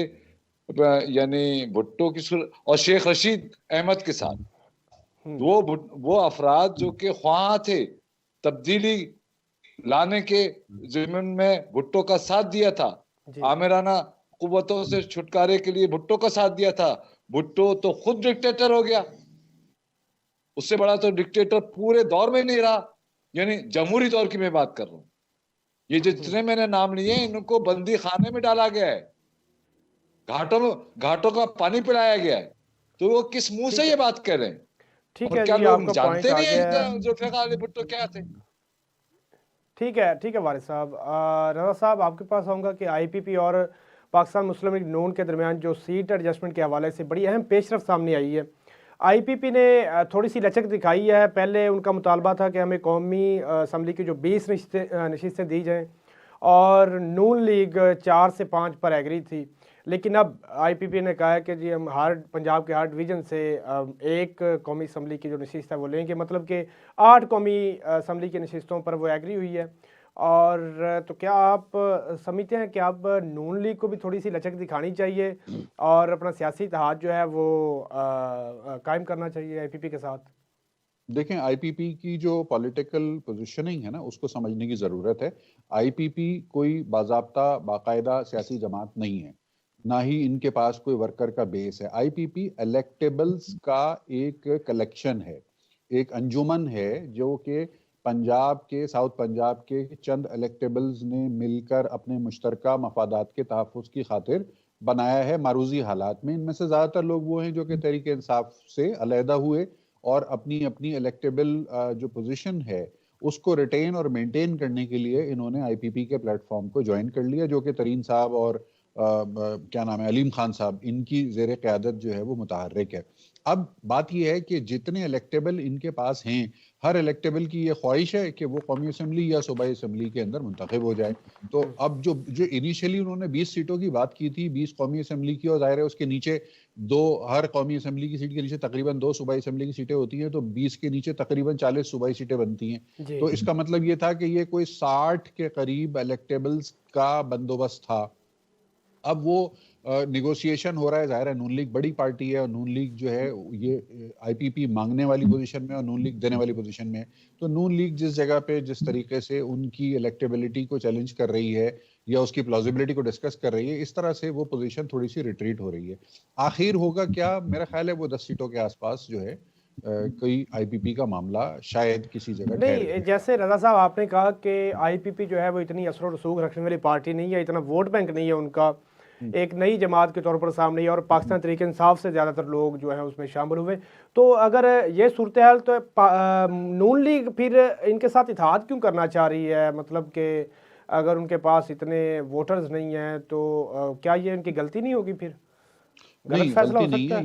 यानी भुट्टो की और शेख रशीद अहमद के साथ, वो अफराद जो कि ख्वाह थे तब्दीली लाने के ज़िम्मन में भुट्टो का साथ दिया था, आमिराना कुव्वतों से छुटकारे के लिए भुट्टो का साथ दिया था। भुट्टो तो खुद डिक्टेटर हो गया, उससे बड़ा तो डिक्टेटर पूरे दौर में नहीं रहा, यानी जमहूरी दौर की मैं बात कर रहा हूँ। ये जितने मैंने नाम लिए इनको बंदी खाने में डाला गया है, घाटों का पानी पिलाया गया है, तो वो किस मुंह से ये बात कर रहे हैं? ठीक और है क्या जी, लोग आपका जानते पॉइंट आ नहीं गया। है जुल्फ़िकार अली भुट्टो क्या थे? ठीक है वारिस साहब। रजा साहब, आपके पास आऊँगा कि आईपीपी और पाकिस्तान मुस्लिम लीग नून के दरमियान जो सीट एडजस्टमेंट के हवाले से बड़ी अहम पेशरफ सामने आई है। आईपीपी ने थोड़ी सी लचक दिखाई है। पहले उनका मुतालबा था कि हमें कौमी असम्बली की जो 20 नशिस्तें दी जाएँ और नून लीग 4 से 5 पर एग्री थी, लेकिन अब आईपीपी ने कहा है कि जी हम पंजाब के हर डिवीज़न से एक कौमी असम्बली की जो नशिस्त है वो लेंगे, मतलब कि 8 कौमी असम्बली की नशिस्तों पर वो एग्री हुई है। और तो क्या आप समझते हैं कि अब नून लीग को भी थोड़ी सी लचक दिखानी चाहिए और अपना सियासी इत्तेहाद जो है वो कायम करना चाहिए आईपीपी के साथ? देखें, आईपीपी की जो पॉलिटिकल पोजीशनिंग है ना, उसको समझने की ज़रूरत है। आईपीपी कोई बाज़ाब्ता बाकायदा सियासी जमात नहीं है, ना ही इनके पास कोई वर्कर का बेस है। आईपीपी इलेक्टेबल्स का एक कलेक्शन है, एक अंजुमन है जो कि पंजाब के, साउथ पंजाब के चंद इलेक्टेबल्स ने मिलकर अपने मुश्तरका मफादात के तहफ़्फ़ुज़ की खातिर बनाया है मारूजी हालात में। इनमें से ज़्यादातर लोग वो हैं जो कि तहरीक इंसाफ से अलहदा हुए और अपनी अपनी इलेक्टेबल जो पोजीशन है उसको रिटेन और मेंटेन करने के लिए इन्होंने आईपीपी के प्लेटफॉर्म को ज्वाइन कर लिया, जो कि तरीन साहब और क्या नाम है, अलीम खान साहब, इनकी ज़ेरे क़यादत जो है वो मुतहर्रिक है। अब बात यह है कि जितने इलेक्टेबल इनके पास हैं, हर इलेक्टेबल की ये ख्वाहिश है कि वो कौमी असम्बली या सूबाई असम्बली के अंदर मुंतखब हो जाए। तो अब जो इनिशियली उन्होंने 20 सीटों की बात की थी, 20 कौमी असम्बली की, और ज़ाहिर है उसके नीचे हर कौमी असम्बली की सीट के नीचे तकरीबन 2 सूबाई असम्बली की सीटें होती हैं, तो 20 के नीचे तकरीबन 40 सूबाई सीटें बनती हैं। तो इसका मतलब ये था कि ये कोई 60 के करीब इलेक्टेबल्स का बंदोबस्त था। अब वो निगोशिएशन हो रहा है। ज़ाहिर है नून लीग बड़ी पार्टी है और नून लीग जो है ये आईपीपी मांगने वाली पोजीशन में और नून लीग देने वाली पोजीशन में है। तो नून लीग जिस जगह पे जिस तरीके से उनकी इलेक्टेबिलिटी को चैलेंज कर रही है या उसकी प्लॉजिबिलिटी को डिस्कस कर रही है, इस तरह से वो पोजीशन थोड़ी सी रिट्रीट हो रही है। आखिर होगा क्या, मेरा ख्याल है वो 10 सीटों के आसपास जो है कोई आईपीपी का मामला शायद किसी जगह नहीं। जैसे रजा साहब आपने कहा कि आईपीपी जो है वो इतनी असर और रसूख रखने वाली पार्टी नहीं है, इतना वोट बैंक नहीं है उनका, एक नई जमात के तौर पर सामने है और पाकिस्तान तहरीक इंसाफ से ज़्यादातर लोग जो हैं उसमें शामिल हुए। तो अगर ये सूरत हाल, तो नून लीग फिर इनके साथ इत्तेहाद क्यों करना चाह रही है? मतलब कि अगर उनके पास इतने वोटर्स नहीं हैं तो क्या ये इनकी गलती नहीं होगी? फिर नहीं, गलती नहीं है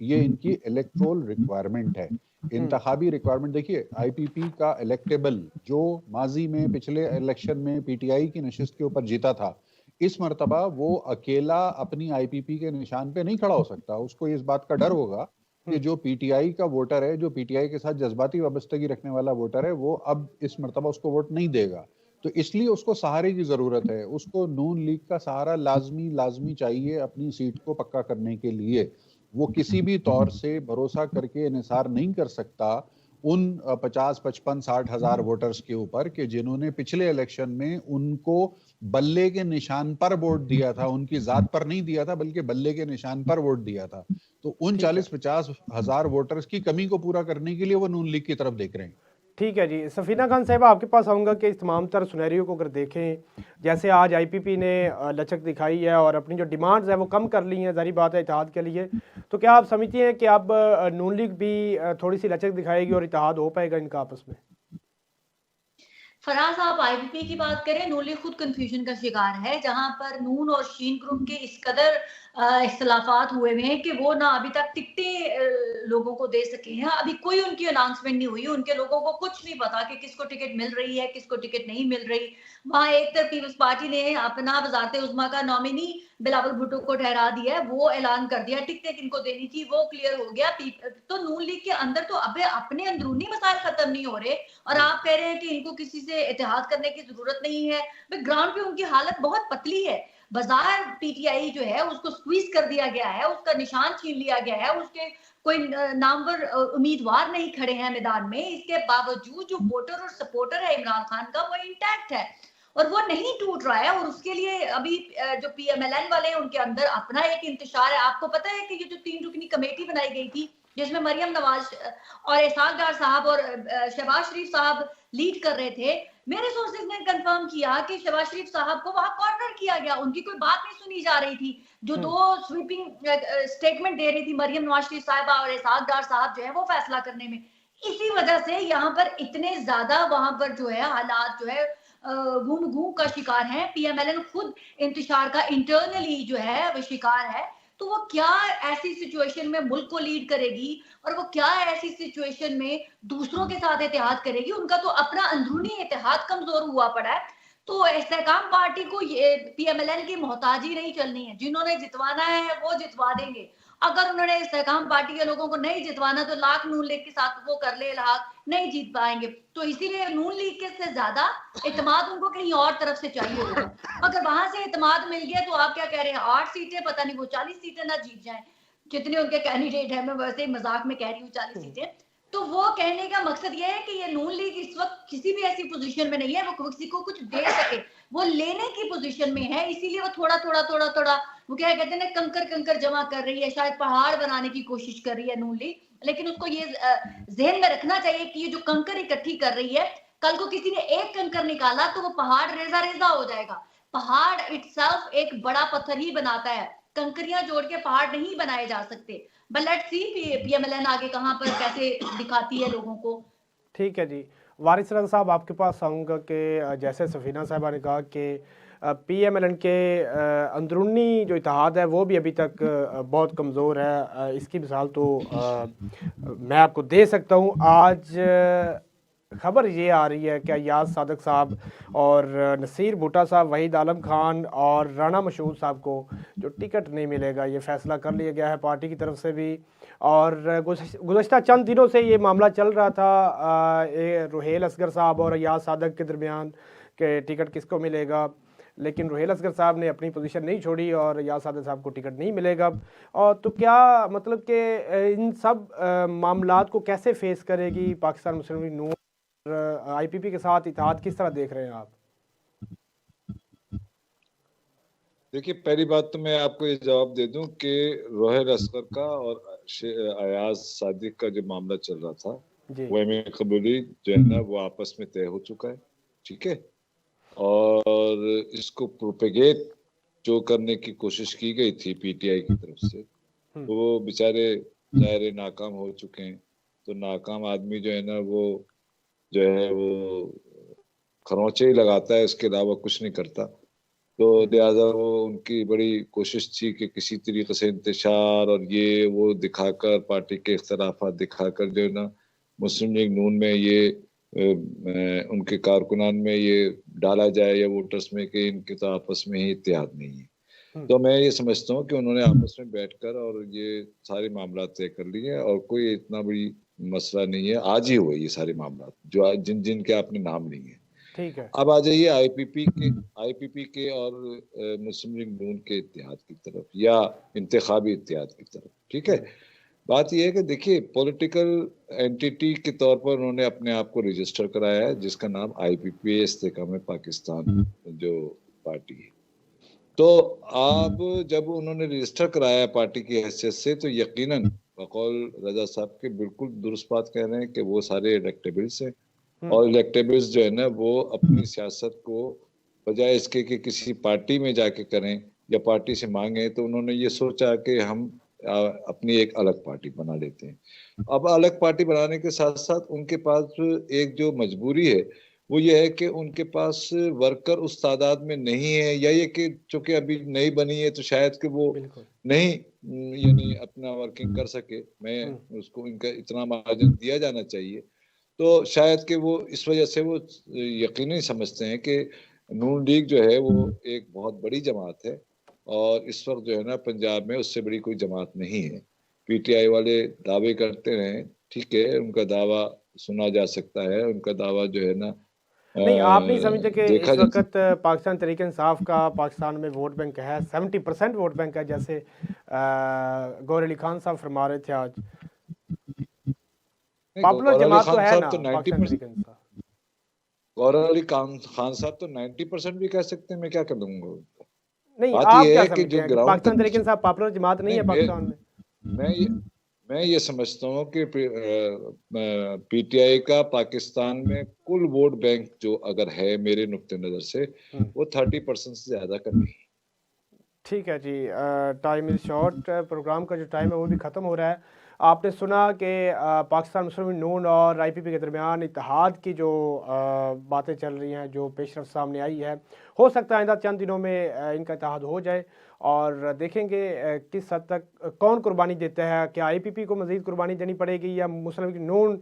ये इनकी इलेक्टोरल रिक्वायरमेंट है, इंतखाबी रिक्वायरमेंट। देखिए, आईपीपी का इलेक्टेबल जो माजी में पिछले इलेक्शन में पीटीआई की नशिस्त के ऊपर जीता था, इस मर्तबा वो अकेला अपनी आईपीपी के निशान पे नहीं खड़ा हो सकता। उसको इस बात का डर होगा कि जो पीटीआई का वोटर है, जो पीटीआई के साथ जज्बाती वाबस्तगी रखने वाला वोटर है, वो अब इस मर्तबा उसको वोट नहीं देगा। तो इसलिए उसको सहारे की जरूरत है, उसको नून लीग का सहारा लाजमी चाहिए अपनी सीट को पक्का करने के लिए। वो किसी भी तौर से भरोसा करके इन्हिसार नहीं कर सकता उन 50, 55, 60 हजार वोटर्स के ऊपर कि जिन्होंने पिछले इलेक्शन में उनको बल्ले के निशान पर वोट दिया था, उनकी जात पर नहीं दिया था बल्कि बल्ले के निशान पर वोट दिया था। तो उन 40-50 हजार वोटर्स की कमी को पूरा करने के लिए वो नून लीग की तरफ देख रहे हैं। ठीक है जी। सफीना खान साहब, आपके पास आऊँगा कि इस तमाम तर सुनहरियों को अगर देखें, जैसे आज आईपीपी ने लचक दिखाई है और अपनी जो डिमांड्स है वो कम कर ली हैं, जारी बात है इत्तेहाद के लिए, तो क्या आप समझती हैं कि अब नून लीग भी थोड़ी सी लचक दिखाएगी और इत्तेहाद हो पाएगा इनका आपस में? फराज, आप आईपीपी की बात करें, नून लीग खुद कंफ्यूजन का शिकार है, जहां पर नून और शीन ग्रुप के इस कदर इख्तलाफात हुए हुए हैं कि वो ना अभी तक टिकटें लोगों को दे सके हैं। अभी कोई उनकी अनाउंसमेंट नहीं हुई, उनके लोगों को कुछ नहीं पता कि किसको टिकट मिल रही है, किसको टिकट नहीं मिल रही। वहां एक तरफ पीपल्स पार्टी ने अपना वजारत उज़्मा का नॉमिनी बिलावल भुट्टो को ठहरा दिया है, वो ऐलान कर दिया, टिकटें किनको देनी थी वो क्लियर हो गया। तो नून लीग के अंदर तो अबे अपने अंदरूनी मसाइल खत्म नहीं हो रहे और आप कह रहे हैं कि इनको किसी से इत्तेहाद करने की जरूरत नहीं है। ग्राउंड पे उनकी हालत बहुत पतली है। बाजार पीटीआई जो है उसको स्क्वीज कर दिया गया है, उसका निशान छीन लिया गया है, उसके कोई नामवर उम्मीदवार नहीं खड़े हैं मैदान में। इसके बावजूद जो वोटर और सपोर्टर है इमरान खान का वो इंटैक्ट है और वो नहीं टूट रहा है। और उसके लिए अभी जो पीएमएलएन वाले हैं उनके अंदर अपना एक इंतशार है। आपको पता है कि ये जो 3 रुकनी कमेटी बनाई गई थी जिसमें मरियम नवाज और एहसास डार साहब और शहबाज शरीफ साहब लीड कर रहे थे, मेरे सोर्सेज ने कंफर्म किया कि शहबाज शरीफ साहब को वहां कॉर्नर किया गया, उनकी कोई बात नहीं सुनी जा रही थी। जो 2 स्वीपिंग स्टेटमेंट दे रही थी मरियम नवाज शरीफ साहब और एहसास डार साहब जो है वो फैसला करने में, इसी वजह से यहाँ पर इतने ज्यादा वहां पर जो है हालात जो है घूम घूम का शिकार है। पीएमएलएन खुद इंतशार का इंटरनली जो है वो शिकार है। तो वो क्या ऐसी सिचुएशन में मुल्क को लीड करेगी और वो क्या ऐसी सिचुएशन में दूसरों के साथ इत्तेहाद करेगी? उनका तो अपना अंदरूनी इत्तेहाद कमजोर हुआ पड़ा है। तो इस्तेहकाम पार्टी को ये पीएमएलएन की मोहताजी नहीं चलनी है। जिन्होंने जितवाना है वो जितवा देंगे। अगर उन्होंने इस्तेहकाम पार्टी के लोगों को नहीं जितवाना तो लाख नून लीग के साथ वो कर ले इल्हाक, नहीं जीत पाएंगे। तो इसीलिए नून लीग के से ज्यादा इत्तेमाद उनको कहीं और तरफ से चाहिए होगा। अगर वहां से इत्तेमाद मिल गया तो आप क्या कह रहे हैं 8 सीटें, पता नहीं वो 40 सीटें ना जीत जाएं, जितने उनके कैंडिडेट है। मैं वैसे ही मजाक में कह रही हूँ 40 सीटें। तो वो कहने का मकसद ये है कि ये नून लीग इस वक्त किसी भी ऐसी पोजीशन में नहीं है वो किसी को कुछ दे सके, वो लेने की पोजीशन में है। इसीलिए वो थोड़ा थोड़ा वो क्या कहते हैं ना, कंकर जमा कर रही है, शायद पहाड़ बनाने की कोशिश कर रही है नून लीग। लेकिन उसको ये जहन में रखना चाहिए कि ये जो कंकर इकट्ठी कर रही है, कल को किसी ने एक कंकर निकाला तो वो पहाड़ रेजा रेजा हो जाएगा। पहाड़ इटसेल्फ एक बड़ा पत्थर ही बनाता है, कंकरियां जोड़ के पहाड़ नहीं बनाए जा सकते। बट लेट्स सी पीएमएलएन आगे कहां पर कैसे दिखाती है लोगों को। ठीक है जी। वारिस रज़ा साहब, आपके पास आऊँगा कि जैसे सफीना साहबा ने कहा कि पीएमएलएन के अंदरूनी जो इत्तेहाद है वो भी अभी तक बहुत कमज़ोर है। इसकी मिसाल तो मैं आपको दे सकता हूँ। आज खबर ये आ रही है कि अय्याज सादिक साहब और नसीर भुट्टा साहब, वहीद आलम खान और राना मशहूद साहब को जो टिकट नहीं मिलेगा, ये फैसला कर लिया गया है पार्टी की तरफ से भी। और गुज़श्ता चंद दिनों से ये मामला चल रहा था रुहेल असगर साहब और अय्याज सादिक के दरमियान कि टिकट किसको मिलेगा, लेकिन रुहेल असगर साहब ने अपनी पोजीशन नहीं छोड़ी और अय्याज सादिक साहब को टिकट नहीं मिलेगा। और तो क्या मतलब कि इन सब मामलात को कैसे फेस करेगी पाकिस्तान मुस्लिम लीग नून? आईपीपी के साथ इत्तेहाद किस तरह देख रहे हैं आप? देखिए, पहली बात तो मैं आपको ये जवाब दे दूं कि रोहेल असगर का और अयाज सादिक का जो मामला चल रहा था वो एमिकबली जो है ना वो आपस में तय हो चुका है, ठीक है। और इसको प्रोपेगेट जो करने की कोशिश की गई थी पीटीआई की तरफ से, तो वो बेचारे ज़ाहिर नाकाम हो चुके हैं। तो नाकाम आदमी जो है ना वो जो है वो खरोंचे ही लगाता है, इसके अलावा कुछ नहीं करता। तो लिहाजा वो उनकी बड़ी कोशिश थी कि किसी तरीके से इंतशार और ये वो दिखाकर, पार्टी के इख्तलाफात दिखाकर जो है ना मुस्लिम लीग नून में ये उनके कारकुनान में ये डाला जाए या वोटर्स में कि इनके तो आपस में ही इत्तेहाद नहीं है। तो मैं ये समझता हूँ कि उन्होंने आपस में बैठकर और ये सारे मामला तय कर लिए और कोई इतना बड़ी मसला नहीं है। आज ही हुए ये सारे मामला जो जिन जिन के आपने नाम लिए हैं। ठीक है। अब आ जाइए आईपीपी के और मुस्लिम लीग नून के इत्तेहाद की तरफ या इंतखाबी इत्तेहाद की तरफ। ठीक है, बात यह है कि देखिए पॉलिटिकल एंटिटी के तौर पर उन्होंने अपने आप को रजिस्टर कराया है, जिसका नाम आईपीपी इस्तेकाम पाकिस्तान जो पार्टी है। तो अब जब उन्होंने रजिस्टर कराया पार्टी की हैसियत से, तो यकीनन बकौल रजा साहब के बिल्कुल दुरुस्त बात कह रहे हैं कि वो सारे इलेक्टेबल्स हैं, और इलेक्टेबल्स जो है ना वो अपनी सियासत को बजाय इसके कि किसी पार्टी में जाके करें या पार्टी से मांगे, तो उन्होंने ये सोचा कि हम अपनी एक अलग पार्टी बना लेते हैं। अब अलग पार्टी बनाने के साथ साथ उनके पास एक जो मजबूरी है वो ये है कि उनके पास वर्कर उस तादाद में नहीं है, या ये कि चूंकि अभी नई बनी है तो शायद कि वो नहीं यानी अपना वर्किंग कर सके। मैं उसको इनका इतना मार्जिन दिया जाना चाहिए, तो शायद कि वो इस वजह से वो यकीनी समझते हैं कि नून लीग जो है वो एक बहुत बड़ी जमात है, और इस वक्त जो है ना पंजाब में उससे बड़ी कोई जमात नहीं है। पीटीआई वाले दावे करते हैं, ठीक है, उनका दावा सुना जा सकता है, उनका दावा जो है ना नहीं, आप नहीं समझते कि देखा इस जा वक्त पाकिस्तान तहरीक इंसाफ का पाकिस्तान में वोट बैंक है, 70% वोट बैंक है, जैसे गौहर अली खान साहब फरमा रहे थे आज। पॉपुलर जमात तो है ना पाकिस्तान तहरीक इंसाफ। गौहर अली खान साहब तो 90% भी कह सकते हैं, मैं क्या कर दूंगा। नहीं, बात आप ये क्या है कि समझते जो हैं कि ग्राउंड पाकिस्तान तहरीक इंसाफ पॉपुलर जमात नहीं है पाकिस्तान में? मैं ये समझता हूँ कि पीटीआई का पाकिस्तान में कुल वोट बैंक जो अगर है मेरे नुक्ते नजर से वो 30% से ज्यादा का नहीं। ठीक है जी, टाइम इज़ शॉर्ट, प्रोग्राम का जो टाइम है वो भी ख़त्म हो रहा है। आपने सुना कि पाकिस्तान मुस्लिम लीग नून और आईपीपी के दरमियान इत्तेहाद की जो बातें चल रही हैं, जो पेशरफ सामने आई है, हो सकता है आइंदा चंद दिनों में इनका इत्तेहाद हो जाए, और देखेंगे किस हद तक कौन कुर्बानी देता है। क्या आईपीपी को मज़ीद कुर्बानी देनी पड़ेगी या मुस्लिम लीग नून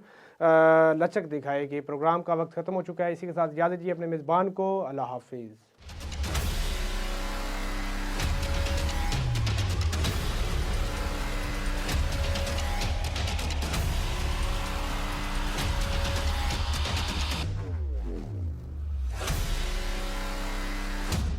लचक दिखाएगी। प्रोग्राम का वक्त ख़त्म हो चुका है, इसी के साथ इजाज़त दीजिए अपने मेज़बान को। अल्लाह हाफिज़।